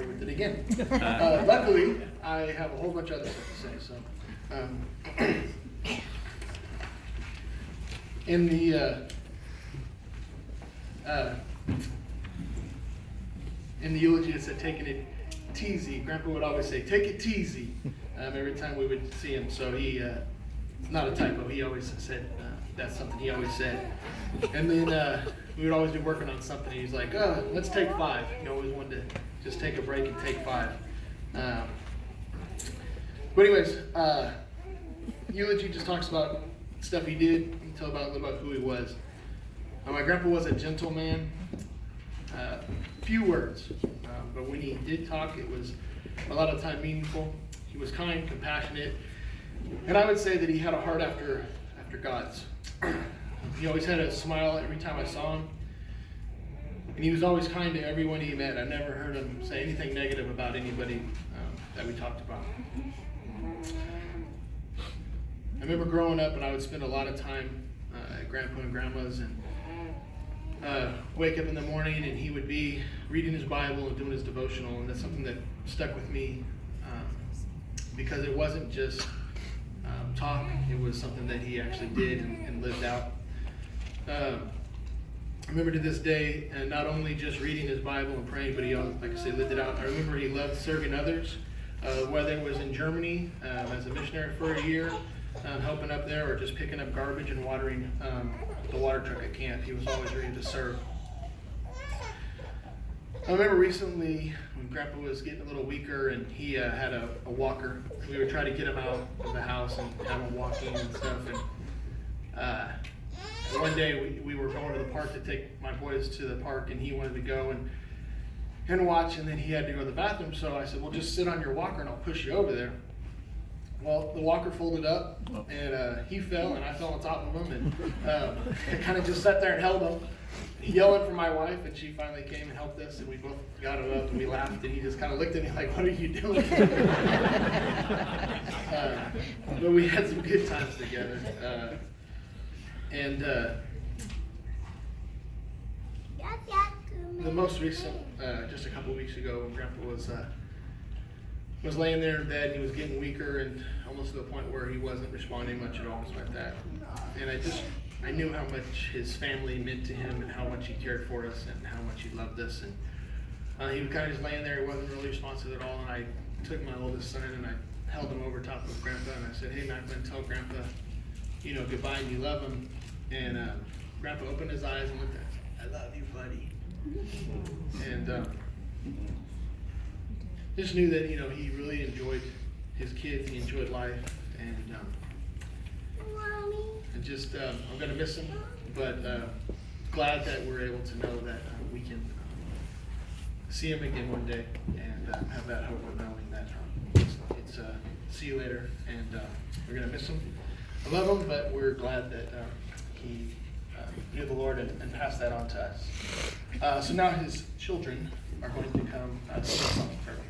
with it again. Luckily, I have a whole bunch of other stuff to say. So, in the eulogy, it said taking it teasy. Grandpa would always say, "Take it teasy," every time we would see him. So he, it's not a typo. He always said that's something he always said. And then we would always be working on something. He's like, "Oh, let's take 5." He always wanted to just take a break and take 5. But anyways, eulogy just talks about stuff he did. He tell about a little about who he was. My grandpa was a gentleman. Few words, but when he did talk, it was a lot of time meaningful. He was kind, compassionate, and I would say that he had a heart after God's. He always had a smile every time I saw him, and he was always kind to everyone he met. I never heard him say anything negative about anybody that we talked about. I remember growing up, and I would spend a lot of time at Grandpa and Grandma's, and wake up in the morning, and he would be reading his Bible and doing his devotional, and that's something that stuck with me because it wasn't just talk, it was something that he actually did and lived out. I remember to this day, and not only just reading his Bible and praying, but he, like I say, lived it out. I remember he loved serving others, whether it was in Germany as a missionary for a year, helping up there, or just picking up garbage and watering the water truck at camp. He was always ready to serve. I remember recently when Grandpa was getting a little weaker and he had a walker. We would try to get him out of the house and have him walking and stuff. And one day we were going to the park to take my boys to the park, and he wanted to go and watch, and then he had to go to the bathroom. So I said, "Well, just sit on your walker and I'll push you over there." Well, the walker folded up, and he fell, and I fell on top of him, and I kind of just sat there and held him, yelling for my wife, and she finally came and helped us, and we both got him up, and we laughed, and he just kind of looked at me like, "What are you doing?" But we had some good times together. The most recent, just a couple weeks ago, when Grandpa was laying there in bed, and he was getting weaker and almost to the point where he wasn't responding much at all, just like that. And I knew how much his family meant to him and how much he cared for us and how much he loved us. And he was kind of just laying there. He wasn't really responsive at all. And I took my oldest son and I held him over top of Grandpa, and I said, "Hey, Macklin, tell Grandpa, goodbye and you love him." And Grandpa opened his eyes and looked at me. "I love you, buddy." And just knew that, he really enjoyed his kids, he enjoyed life, and just, I'm going to miss him, but glad that we're able to know that we can see him again one day, and have that hope of knowing that it's see you later, and we're going to miss him. I love him, but we're glad that he knew the Lord and passed that on to us. So now his children are going to come sing something for him.